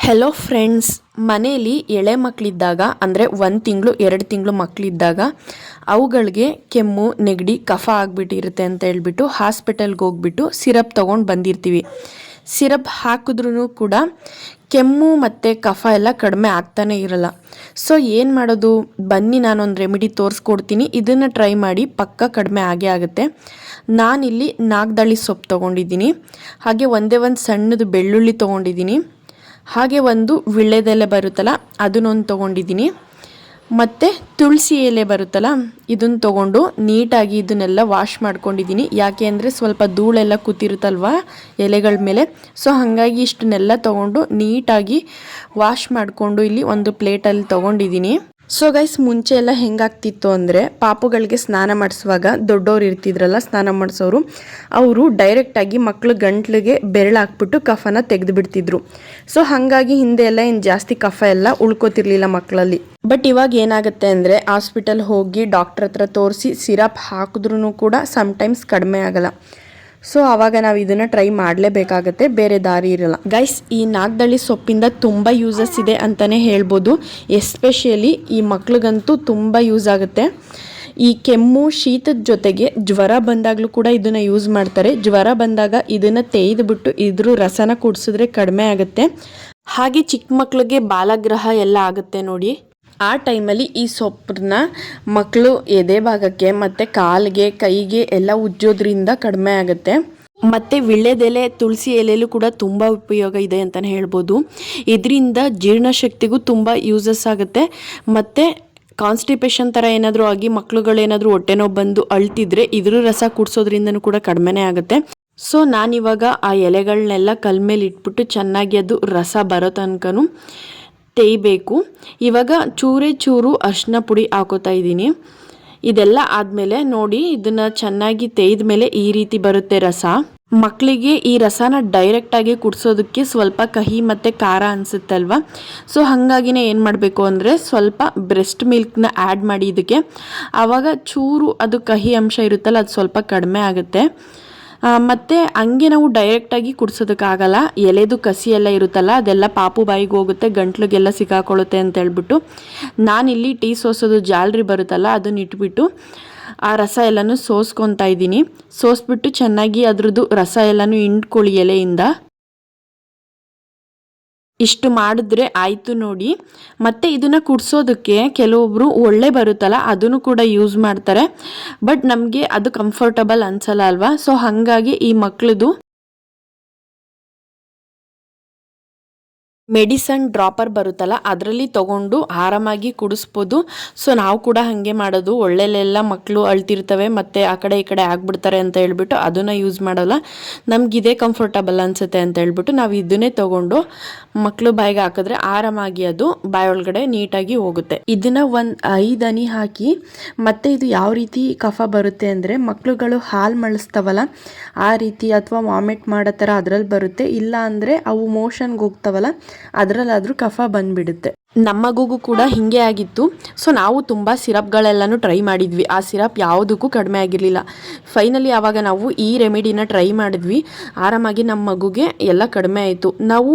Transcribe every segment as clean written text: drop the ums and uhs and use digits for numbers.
Hello friends, ಮನೇಲಿ ಎಳೆ ಮಕ್ಕಳಿದ್ದಾಗ ಅಂದರೆ 1 ತಿಂಗಳು 2 ತಿಂಗಳು ಮಕ್ಕಳಿದ್ದಾಗ ಅವುಗಳಿಗೆ ಕೆಮ್ಮು ನೆಗಡಿ ಕಫ ಆಗಿಬಿಟ್ಟಿರುತ್ತೆ ಅಂತ ಹೇಳ್ಬಿಟ್ಟು ಹಾಸ್ಪಿಟಲ್ಗೆ ಹೋಗ್ಬಿಟ್ಟು ಸಿರಪ್ ತೊಗೊಂಡು ಬಂದಿರ್ತೀವಿ. ಸಿರಪ್ ಹಾಕಿದ್ರೂ ಕೂಡ ಕೆಮ್ಮು ಮತ್ತು ಕಫ ಎಲ್ಲ ಕಡಿಮೆ ಆಗ್ತಾನೆ ಇರಲ್ಲ. ಸೊ ಏನು ಮಾಡೋದು, ಬನ್ನಿ ನಾನೊಂದು ರೆಮಿಡಿ ತೋರಿಸ್ಕೊಡ್ತೀನಿ. ಇದನ್ನು ಟ್ರೈ ಮಾಡಿ, ಪಕ್ಕ ಕಡಿಮೆ ಆಗೇ ಆಗುತ್ತೆ. ನಾನಿಲ್ಲಿ ನಾಗದಾಳಿ ಸೊಪ್ಪು ತೊಗೊಂಡಿದ್ದೀನಿ, ಹಾಗೆ ಒಂದೇ ಒಂದು ಸಣ್ಣದು ಬೆಳ್ಳುಳ್ಳಿ ತೊಗೊಂಡಿದ್ದೀನಿ, ಹಾಗೆ ಒಂದು ವಿಳ್ಯದೆಲೆ ಬರುತ್ತಲ್ಲ ಅದನ್ನೊಂದು ತೊಗೊಂಡಿದ್ದೀನಿ, ಮತ್ತು ತುಳಸಿ ಎಲೆ ಬರುತ್ತಲ್ಲ ಇದನ್ನು ತೊಗೊಂಡು ನೀಟಾಗಿ ಇದನ್ನೆಲ್ಲ ವಾಶ್ ಮಾಡ್ಕೊಂಡಿದ್ದೀನಿ. ಯಾಕೆ ಅಂದರೆ ಸ್ವಲ್ಪ ಧೂಳೆಲ್ಲ ಕೂತಿರುತ್ತಲ್ವ ಎಲೆಗಳ ಮೇಲೆ, ಸೊ ಹಾಗಾಗಿ ಇಷ್ಟನ್ನೆಲ್ಲ ತೊಗೊಂಡು ನೀಟಾಗಿ ವಾಶ್ ಮಾಡಿಕೊಂಡು ಇಲ್ಲಿ ಒಂದು ಪ್ಲೇಟಲ್ಲಿ ತೊಗೊಂಡಿದ್ದೀನಿ. ಸೊ ಗೈಸ್, ಮುಂಚೆ ಎಲ್ಲ ಹೆಂಗಾಗ್ತಿತ್ತು ಅಂದರೆ ಪಾಪುಗಳಿಗೆ ಸ್ನಾನ ಮಾಡಿಸುವಾಗ ದೊಡ್ಡವ್ರು ಇರ್ತಿದ್ರಲ್ಲ ಸ್ನಾನ ಮಾಡಿಸೋರು, ಅವರು ಡೈರೆಕ್ಟಾಗಿ ಮಕ್ಕಳು ಗಂಟ್ಲಿಗೆ ಬೆರಳು ಹಾಕ್ಬಿಟ್ಟು ಕಫನ ತೆಗೆದು ಬಿಡ್ತಿದ್ರು. ಸೊ ಹಾಗಾಗಿ ಹಿಂದೆ ಎಲ್ಲ ಏನು ಜಾಸ್ತಿ ಕಫ ಎಲ್ಲ ಉಳ್ಕೋತಿರ್ಲಿಲ್ಲ ಮಕ್ಕಳಲ್ಲಿ. ಬಟ್ ಇವಾಗ ಏನಾಗುತ್ತೆ ಅಂದರೆ ಹಾಸ್ಪಿಟಲ್ ಹೋಗಿ ಡಾಕ್ಟ್ರ್ ಹತ್ರ ತೋರಿಸಿ ಸಿರಪ್ ಹಾಕಿದ್ರೂ ಕೂಡ ಸಮ್ಟೈಮ್ಸ್ ಕಡಿಮೆ ಆಗಲ್ಲ. ಸೊ ಆವಾಗ ನಾವು ಇದನ್ನು ಟ್ರೈ ಮಾಡಲೇಬೇಕಾಗತ್ತೆ, ಬೇರೆ ದಾರಿ ಇರಲ್ಲ. ಗೈಸ್, ಈ ನಾಗದಳ್ಳಿ ಸೊಪ್ಪಿಂದ ತುಂಬ ಯೂಸಸ್ ಇದೆ ಅಂತಲೇ ಹೇಳ್ಬೋದು. ಎಸ್ಪೆಷಲಿ ಈ ಮಕ್ಳಿಗಂತೂ ತುಂಬ ಯೂಸ್ ಆಗುತ್ತೆ. ಈ ಕೆಮ್ಮು ಶೀತದ ಜೊತೆಗೆ ಜ್ವರ ಬಂದಾಗಲೂ ಕೂಡ ಇದನ್ನು ಯೂಸ್ ಮಾಡ್ತಾರೆ. ಜ್ವರ ಬಂದಾಗ ಇದನ್ನು ತೆಗೆದುಬಿಟ್ಟು ಇದ್ರ ರಸನ ಕುಡಿಸಿದ್ರೆ ಕಡಿಮೆ ಆಗುತ್ತೆ. ಹಾಗೆ ಚಿಕ್ಕ ಮಕ್ಕಳಿಗೆ ಬಾಲಗ್ರಹ ಎಲ್ಲ ಆಗುತ್ತೆ ನೋಡಿ, ಆ ಟೈಮಲ್ಲಿ ಈ ಸೊಪ್ಪನ್ನ ಮಕ್ಕಳು ಎದೆ ಭಾಗಕ್ಕೆ ಮತ್ತು ಕಾಲಿಗೆ ಕೈಗೆ ಎಲ್ಲ ಉಜ್ಜೋದ್ರಿಂದ ಕಡಿಮೆ ಆಗುತ್ತೆ. ಮತ್ತು ವಿಳ್ಯದೆಲೆ ತುಳಸಿ ಎಲೆಯಲ್ಲೂ ಕೂಡ ತುಂಬ ಉಪಯೋಗ ಇದೆ ಅಂತಲೇ ಹೇಳ್ಬೋದು. ಇದರಿಂದ ಜೀರ್ಣಶಕ್ತಿಗೂ ತುಂಬ ಯೂಸಸ್ ಆಗುತ್ತೆ. ಮತ್ತು ಕಾನ್ಸ್ಟಿಪೇಷನ್ ಥರ ಏನಾದರೂ ಆಗಿ ಮಕ್ಳುಗಳೇನಾದರೂ ಹೊಟ್ಟೆ ನೋವು ಬಂದು ಅಳ್ತಿದ್ರೆ ಇದ್ರ ರಸ ಕುಡಿಸೋದ್ರಿಂದನೂ ಕೂಡ ಕಡಿಮೆನೇ ಆಗುತ್ತೆ. ಸೊ ನಾನಿವಾಗ ಆ ಎಲೆಗಳನ್ನೆಲ್ಲ ಕಲ್ ಮೇಲೆ ಇಟ್ಬಿಟ್ಟು ಚೆನ್ನಾಗಿ ಅದು ರಸ ಬರೋ ತನಕನೂ ತೇಯಬೇಕು. ಇವಾಗ ಚೂರೇ ಚೂರು ಅರಿಶಿನ ಪುಡಿ ಹಾಕೋತಾ ಇದ್ದೀನಿ. ಇದೆಲ್ಲ ಆದಮೇಲೆ ನೋಡಿ, ಇದನ್ನು ಚೆನ್ನಾಗಿ ತೇಯ್ದ ಮೇಲೆ ಈ ರೀತಿ ಬರುತ್ತೆ ರಸ. ಮಕ್ಕಳಿಗೆ ಈ ರಸನ ಡೈರೆಕ್ಟಾಗಿ ಕುಡಿಸೋದಕ್ಕೆ ಸ್ವಲ್ಪ ಕಹಿ ಮತ್ತು ಖಾರ ಅನಿಸುತ್ತಲ್ವ. ಸೊ ಹಾಗಾಗಿನೇ ಏನು ಮಾಡಬೇಕು ಅಂದರೆ ಸ್ವಲ್ಪ ಬ್ರೆಸ್ಟ್ ಮಿಲ್ಕ್ನ ಆ್ಯಡ್ ಮಾಡಿ ಇದಕ್ಕೆ. ಆವಾಗ ಚೂರು ಅದು ಕಹಿ ಅಂಶ ಇರುತ್ತಲ್ಲ ಅದು ಸ್ವಲ್ಪ ಕಡಿಮೆ ಆಗುತ್ತೆ. ಮತ್ತು ಹಂಗೆ ನಾವು ಡೈರೆಕ್ಟಾಗಿ ಕುಡಿಸೋದಕ್ಕಾಗಲ್ಲ, ಎಲೆದು ಕಸಿ ಎಲ್ಲ ಇರುತ್ತಲ್ಲ ಅದೆಲ್ಲ ಪಾಪು ಬಾಯಿಗೆ ಹೋಗುತ್ತೆ, ಗಂಟ್ಲಿಗೆಲ್ಲ ಸಿಕ್ಕಾಕೊಳ್ಳುತ್ತೆ ಅಂತ ಹೇಳ್ಬಿಟ್ಟು ನಾನಿಲ್ಲಿ ಟೀ ಸೋಸೋದು ಜಾಲರಿ ಬರುತ್ತಲ್ಲ ಅದನ್ನ ಇಟ್ಬಿಟ್ಟು ಆ ರಸ ಎಲ್ಲನೂ ಸೋಸ್ಕೊತಾ ಇದ್ದೀನಿ. ಸೋಸ್ಬಿಟ್ಟು ಚೆನ್ನಾಗಿ ಅದ್ರದ್ದು ರಸ ಎಲ್ಲನೂ ಹಿಂಡ್ಕೊಳ್ಳಿ ಎಲೆಯಿಂದ. ಇಷ್ಟು ಮಾಡಿದ್ರೆ ಆಯಿತು ನೋಡಿ. ಮತ್ತು ಇದನ್ನು ಕುಡಿಸೋದಕ್ಕೆ ಕೆಲವೊಬ್ಬರು ಒಳ್ಳೆ ಬರುತ್ತಲ್ಲ ಅದನ್ನು ಕೂಡ ಯೂಸ್ ಮಾಡ್ತಾರೆ. ಬಟ್ ನಮಗೆ ಅದು ಕಂಫರ್ಟಬಲ್ ಅನ್ಸಲ್ಲ ಅಲ್ವಾ. ಸೊ ಹಾಗಾಗಿ ಈ ಮಕ್ಕಳದು ಮೆಡಿಸನ್ ಡ್ರಾಪರ್ ಬರುತ್ತಲ್ಲ ಅದರಲ್ಲಿ ತೊಗೊಂಡು ಆರಾಮಾಗಿ ಕುಡಿಸ್ಬೋದು. ಸೊ ನಾವು ಕೂಡ ಹಾಗೆ ಮಾಡೋದು. ಒಳ್ಳೆಲೆಲ್ಲ ಮಕ್ಕಳು ಅಳ್ತಿರ್ತವೆ ಮತ್ತು ಆ ಕಡೆ ಈ ಕಡೆ ಆಗಿಬಿಡ್ತಾರೆ ಅಂತ ಹೇಳ್ಬಿಟ್ಟು ಅದನ್ನು ಯೂಸ್ ಮಾಡೋಲ್ಲ. ನಮಗಿದೇ ಕಂಫರ್ಟಬಲ್ ಅನಿಸುತ್ತೆ ಅಂತ ಹೇಳ್ಬಿಟ್ಟು ನಾವು ಇದನ್ನೇ ತೊಗೊಂಡು ಮಕ್ಕಳು ಬಾಯಿಗೆ ಹಾಕಿದ್ರೆ ಆರಾಮಾಗಿ ಅದು ಬಾಯೊಳಗಡೆ ನೀಟಾಗಿ ಹೋಗುತ್ತೆ. ಇದನ್ನು ಒಂದು 5 ಹನಿ ಹಾಕಿ, ಮತ್ತು ಇದು ಯಾವ ರೀತಿ ಕಫ ಬರುತ್ತೆ ಅಂದರೆ ಮಕ್ಕಳುಗಳು ಹಾಲು ಮಳಿಸ್ತಾವಲ್ಲ ಆ ರೀತಿ, ಅಥವಾ ವಾಮಿಟ್ ಮಾಡೋ ಥರ ಅದರಲ್ಲಿ ಬರುತ್ತೆ. ಇಲ್ಲ ಅಂದರೆ ಅವು ಮೋಷನ್ಗೆ ಹೋಗ್ತಾವಲ್ಲ ಅದರಲ್ಲಾದರೂ ಕಫ ಬಂದುಬಿಡುತ್ತೆ. ನಮ್ಮ ಮಗುಗೂ ಕೂಡ ಹೀಗೆ ಆಗಿತ್ತು. ಸೊ ನಾವು ತುಂಬ ಸಿರಪ್ಗಳೆಲ್ಲನೂ ಟ್ರೈ ಮಾಡಿದ್ವಿ, ಆ ಸಿರಪ್ ಯಾವುದಕ್ಕೂ ಕಡಿಮೆ ಆಗಿರಲಿಲ್ಲ. ಫೈನಲಿ ಆವಾಗ ನಾವು ಈ ರೆಮಿಡಿನ ಟ್ರೈ ಮಾಡಿದ್ವಿ, ಆರಾಮಾಗಿ ನಮ್ಮ ಮಗುಗೆ ಎಲ್ಲ ಕಡಿಮೆ ಆಯಿತು. ನಾವು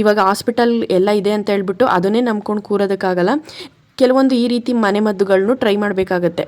ಇವಾಗ ಹಾಸ್ಪಿಟಲ್ ಎಲ್ಲ ಇದೆ ಅಂತ ಹೇಳ್ಬಿಟ್ಟು ಅದನ್ನೇ ನಂಬ್ಕೊಂಡು ಕೂರೋದಕ್ಕಾಗಲ್ಲ. ಕೆಲವೊಂದು ಈ ರೀತಿ ಮನೆಮದ್ದುಗಳನ್ನು ಟ್ರೈ ಮಾಡಬೇಕಾಗತ್ತೆ.